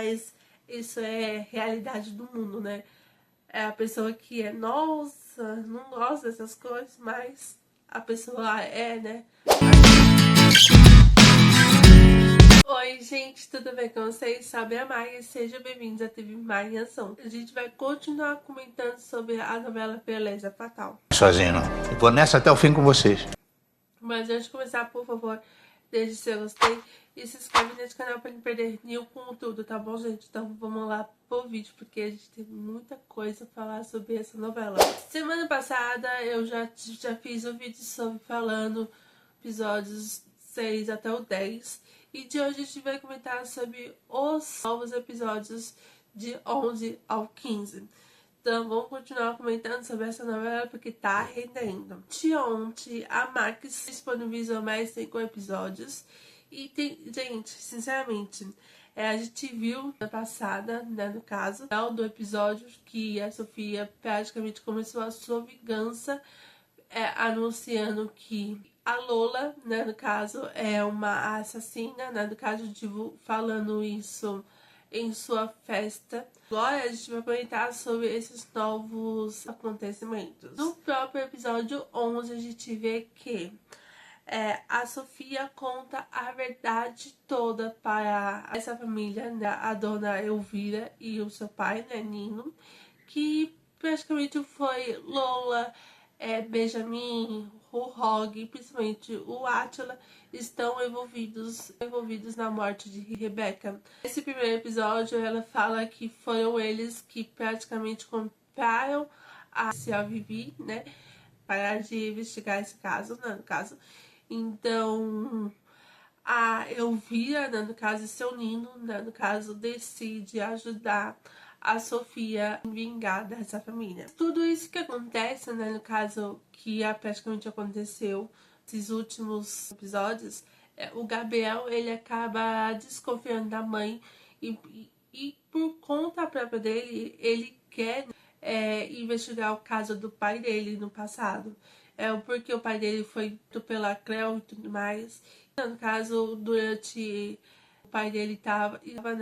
Mas isso é realidade do mundo, né? É a pessoa que é, nossa, não gosta dessas coisas, mas a pessoa é, né? Oi, gente, tudo bem com vocês? Sabe a Maia? Sejam bem-vindos a TV Maia em Ação. A gente vai continuar comentando sobre a novela Beleza Fatal. Sozinho não. Eu vou nessa até o fim com vocês. Mas antes de começar, por favor, deixe seu gostei e se inscreve nesse canal para não perder nenhum conteúdo, tá bom, gente? Então vamos lá pro vídeo, porque a gente tem muita coisa a falar sobre essa novela. Semana passada eu já fiz um vídeo sobre falando episódios 6 até o 10. E de hoje a gente vai comentar sobre os novos episódios de 11 ao 15. Então vamos continuar comentando sobre essa novela porque tá rendendo. De ontem, a Max disponibilizou mais 5 episódios. E tem, gente, sinceramente, a gente viu na passada, né, no caso, do episódio que a Sofia praticamente começou a sua vingança, anunciando que a Lola, né, no caso, é uma assassina, né, no caso, falando isso em sua festa. Agora a gente vai comentar sobre esses novos acontecimentos. No próprio episódio 11 a gente vê que a Sofia conta a verdade toda para essa família, né, a dona Elvira e o seu pai, né, Nino, que praticamente foi Lola, Benjamin, o Rogue, principalmente o Átila, estão envolvidos na morte de Rebecca. Nesse primeiro episódio, ela fala que foram eles que praticamente compraram a Vivi, né, para de investigar esse caso, né, no caso. Então, a Elvira, né, no caso, seu Nino, né, no caso, decide ajudar a Sofia em vingar dessa família. Tudo isso que acontece, né, no caso, que praticamente aconteceu nesses últimos episódios, o Gabriel, ele acaba desconfiando da mãe e por conta própria dele, ele quer investigar o caso do pai dele no passado. Porque o pai dele foi pela Cleo e tudo mais. No caso, durante o pai dele estava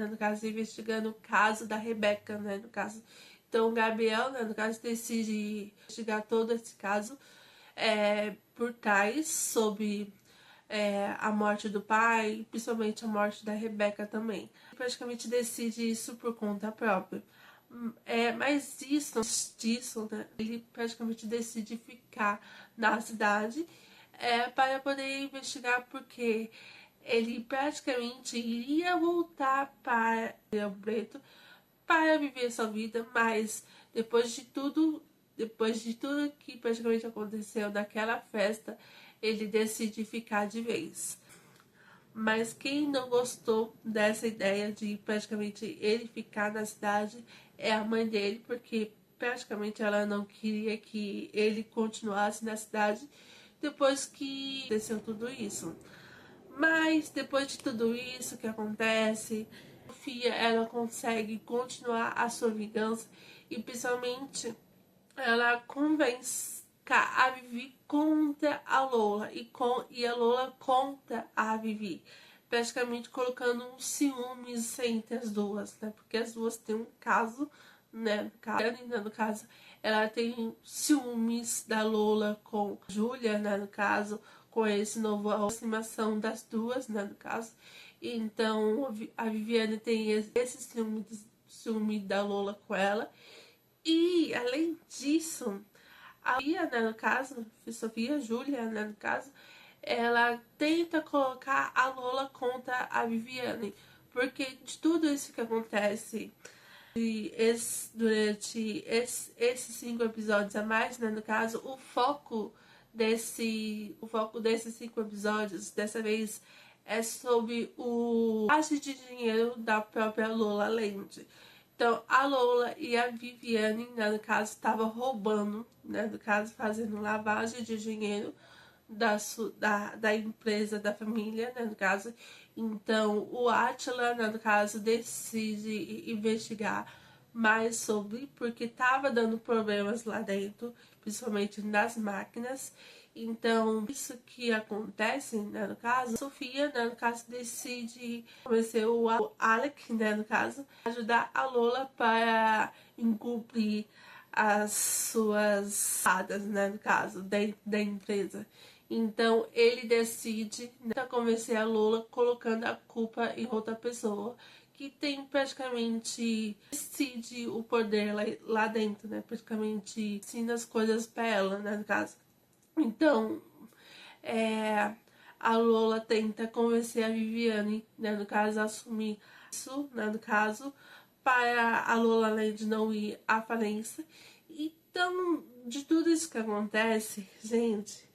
no caso, investigando o caso da Rebecca, né, no caso. Então, o Gabriel, né, no caso, decide investigar todo esse caso por trás, sobre a morte do pai, principalmente a morte da Rebecca também. Praticamente decide isso por conta própria. Mas disso, né, ele praticamente decide ficar na cidade para poder investigar, porque ele praticamente iria voltar para Rio Preto para viver sua vida, mas depois de tudo que praticamente aconteceu naquela festa, ele decide ficar de vez. Mas quem não gostou dessa ideia de praticamente ele ficar na cidade é a mãe dele, porque praticamente ela não queria que ele continuasse na cidade depois que aconteceu tudo isso. Mas depois de tudo isso que acontece, Sofia, ela consegue continuar a sua vingança e principalmente ela convence a Vivi contra a Lola e a Lola contra a Vivi, praticamente colocando um ciúmes entre as duas, né? Porque as duas têm um caso, né? No caso, ela tem ciúmes da Lola com a Júlia, né? No caso, com esse novo aproximação das duas, né? No caso, então a Viviane tem esse ciúme da Lola com ela. E, além disso, a Sofia, né, no caso, Sofia, Júlia, né, no caso, ela tenta colocar a Lola contra a Viviane, porque de tudo isso que acontece durante esses 5 episódios a mais, né, no caso, o foco desses 5 episódios, dessa vez, é sobre o lavagem de dinheiro da própria Lola Land. Então, a Lola e a Viviane, né, no caso, estavam roubando, né, no caso, fazendo lavagem de dinheiro da empresa, da família, né, no caso. Então, o Átila, né, no caso, decide investigar mais sobre, porque estava dando problemas lá dentro, principalmente nas máquinas. Então, isso que acontece, né, no caso, a Sofia, né, no caso, decide convencer o Alec, né, no caso, ajudar a Lola para encobrir as suas fadas, né, no caso, da empresa. Então, ele decide, né, convencer a Lola colocando a culpa em outra pessoa, que tem praticamente decide o poder lá dentro, né, praticamente ensina as coisas para ela, né, no caso. Então, a Lola tenta convencer a Viviane, né, no caso, a assumir isso, né, no caso, para a Lola Land não ir à falência. Então, de tudo isso que acontece, gente,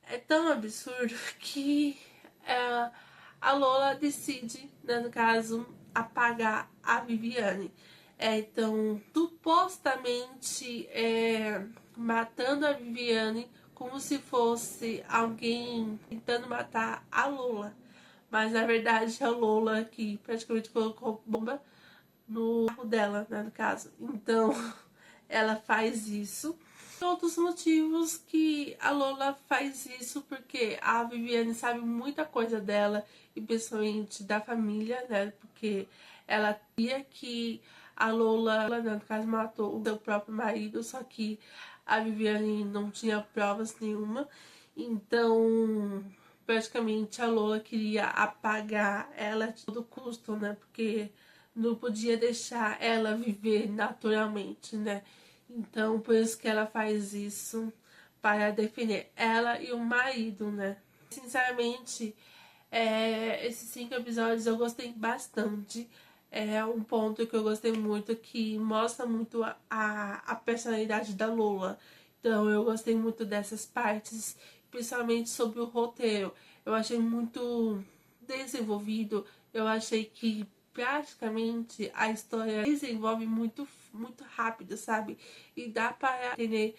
é tão absurdo que a Lola decide, né, no caso, apagar a Viviane. Então, supostamente matando a Viviane como se fosse alguém tentando matar a Lola. Mas na verdade é a Lola que praticamente colocou bomba no carro dela, né, no caso. Então, ela faz isso. Outros motivos que a Lola faz isso porque a Viviane sabe muita coisa dela e principalmente da família, né? Porque ela via que a Lola, né, no caso, matou o seu próprio marido, só que a Viviane não tinha provas nenhuma. Então, praticamente a Lola queria apagar ela de todo custo, né? Porque não podia deixar ela viver naturalmente, né? Então, por isso que ela faz isso, para defender ela e o marido, né? Sinceramente, esses 5 episódios eu gostei bastante. É um ponto que eu gostei muito, que mostra muito a personalidade da Lola. Então, eu gostei muito dessas partes, principalmente sobre o roteiro. Eu achei muito desenvolvido. Eu achei que praticamente a história desenvolve muito rápido, sabe? E dá para entender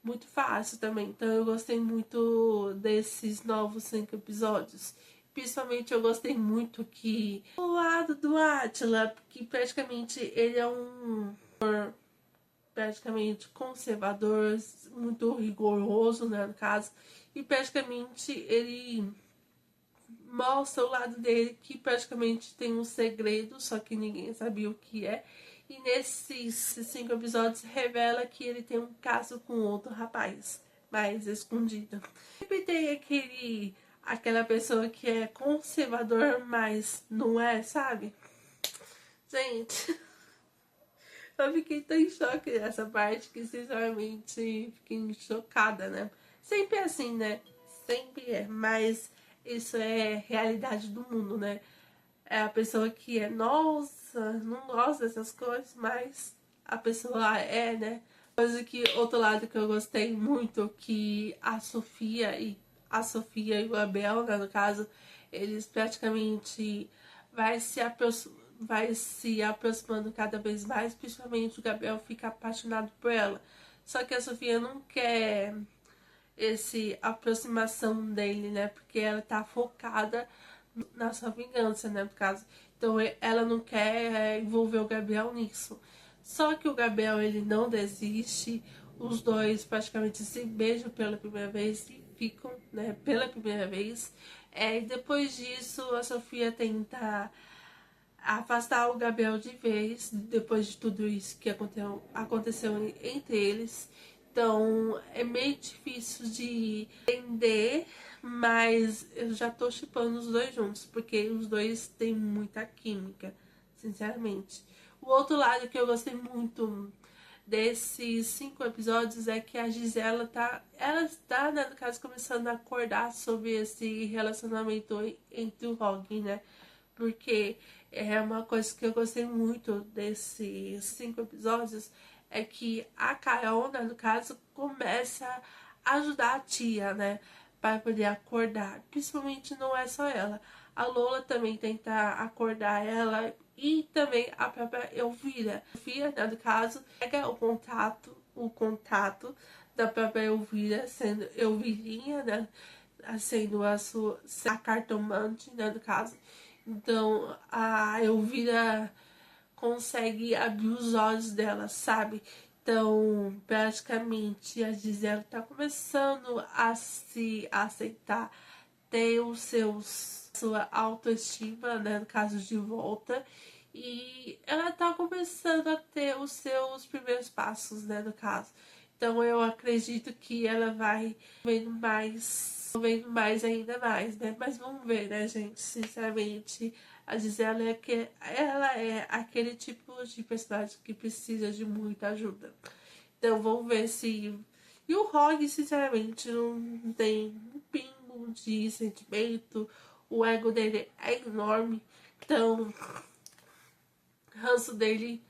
muito fácil também. Então eu gostei muito desses novos 5 episódios. Principalmente eu gostei muito que o lado do Átila, que praticamente ele é um praticamente conservador, muito rigoroso, né, no caso, e praticamente ele mostra o lado dele que praticamente tem um segredo, só que ninguém sabia o que é. E nesses 5 episódios revela que ele tem um caso com outro rapaz, mais escondido. Sempre tem aquela pessoa que é conservador, mas não é, sabe? Gente, eu fiquei tão em choque nessa parte que sinceramente fiquei chocada, né? Sempre é assim, né? Sempre é, mas isso é realidade do mundo, né? É a pessoa que é, nossa, não gosta dessas coisas, mas a pessoa é, né? Coisa que, outro lado que eu gostei muito, que a Sofia e o Abel, né, no caso, eles praticamente vai se aproximando cada vez mais, principalmente o Gabriel fica apaixonado por ela. Só que a Sofia não quer esse aproximação dele, né? Porque ela tá focada na sua vingança, né? No caso. Então ela não quer envolver o Gabriel nisso. Só que o Gabriel, ele não desiste. Os dois praticamente se beijam pela primeira vez e ficam, né? Pela primeira vez. E depois disso, a Sofia tenta afastar o Gabriel de vez, depois de tudo isso que aconteceu entre eles. Então é meio difícil de entender, mas eu já tô shippando os dois juntos, porque os dois têm muita química, sinceramente. O outro lado que eu gostei muito desses 5 episódios é que a Gisela ela está, né, no caso, começando a acordar sobre esse relacionamento entre o Rogue, né? Porque é uma coisa que eu gostei muito desses 5 episódios, é que a Carol, né, no caso, começa a ajudar a tia, né, para poder acordar. Principalmente não é só ela. A Lola também tenta acordar ela e também a própria Elvira. Elvira, né, no caso, pega o contato da própria Elvira, sendo Elvirinha, né, sendo a cartomante, né, no caso. Então a Elvira consegue abrir os olhos dela, sabe? Então, praticamente, a Gisele tá começando a se aceitar, ter sua autoestima, né, no caso, de volta. E ela tá começando a ter os seus primeiros passos, né, no caso. Então, eu acredito que ela vai vendo mais ainda mais, né? Mas vamos ver, né, gente? Sinceramente, a Gisele ela é aquele tipo de personagem que precisa de muita ajuda. Então vamos ver se. E o Rogue, sinceramente, não tem um pingo de sentimento. O ego dele é enorme. Então, o ranço dele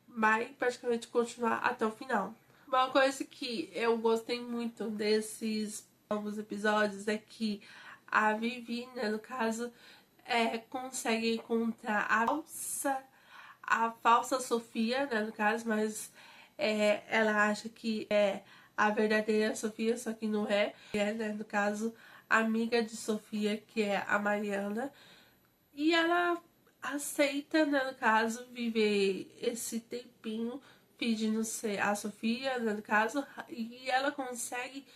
vai praticamente continuar até o final. Uma coisa que eu gostei muito desses novos episódios é que a Vivi, né, no caso, consegue encontrar a falsa Sofia, né, no caso, mas ela acha que é a verdadeira Sofia, só que não é. Né, no caso, a amiga de Sofia, que é a Mariana. E ela aceita, né, no caso, viver esse tempinho pedindo ser a Sofia, né, no caso, e ela consegue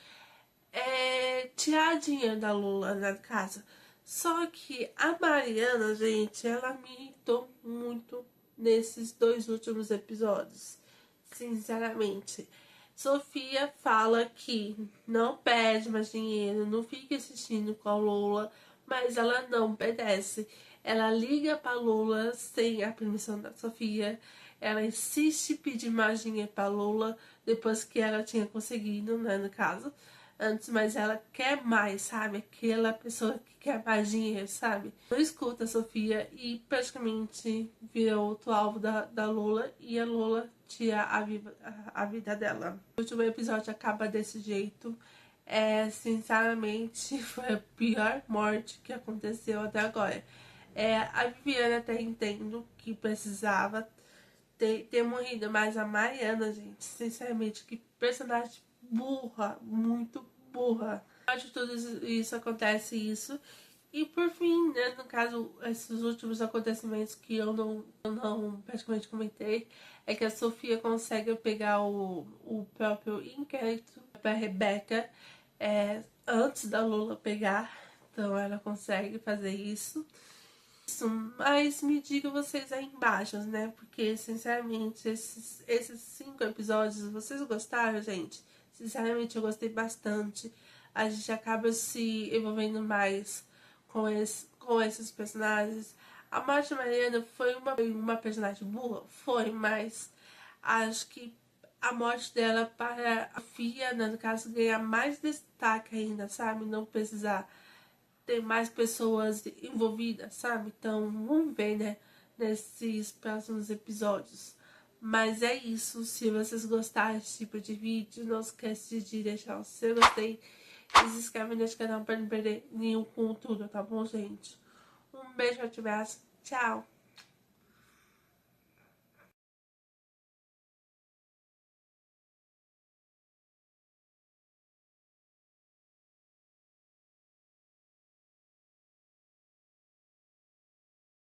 tirar dinheiro da Lula, né, no caso. Só que a Mariana, gente, ela me irritou muito nesses 2 últimos episódios. Sinceramente. Sofia fala que não pede mais dinheiro, não fica assistindo com a Lula, mas ela não obedece. Ela liga pra Lula sem a permissão da Sofia. Ela insiste em pedir mais dinheiro pra Lula depois que ela tinha conseguido, né, no caso. Antes, mas ela quer mais, sabe? Aquela pessoa que quer mais dinheiro, sabe? Não escuta a Sofia e praticamente vira outro alvo da Lola e a Lola tira a vida dela. O último episódio acaba desse jeito. Sinceramente, foi a pior morte que aconteceu até agora. A Viviane até entendo que precisava ter morrido, mas a Mariana, gente, sinceramente, que personagem burra, muito burra. De tudo isso acontece isso. E por fim, né, no caso, esses últimos acontecimentos que eu não praticamente comentei, é que a Sofia consegue pegar o próprio inquérito para Rebeca antes da Lula pegar. Então ela consegue fazer isso. Mas me digam vocês aí embaixo, né? Porque, sinceramente, esses 5 episódios, vocês gostaram, gente? Sinceramente, eu gostei bastante. A gente acaba se envolvendo mais com esses personagens. A Marta Mariana foi uma personagem burra? Foi, mas acho que a morte dela para a Fia, né, no caso, ganhar mais destaque ainda, sabe? Não precisar ter mais pessoas envolvidas, sabe? Então, vamos ver, né, nesses próximos episódios. Mas é isso. Se vocês gostaram desse tipo de vídeo, não esquece de deixar o seu gostei e se inscreve nesse canal para não perder nenhum conteúdo, tá bom, gente? Um beijo, um abraço, tchau!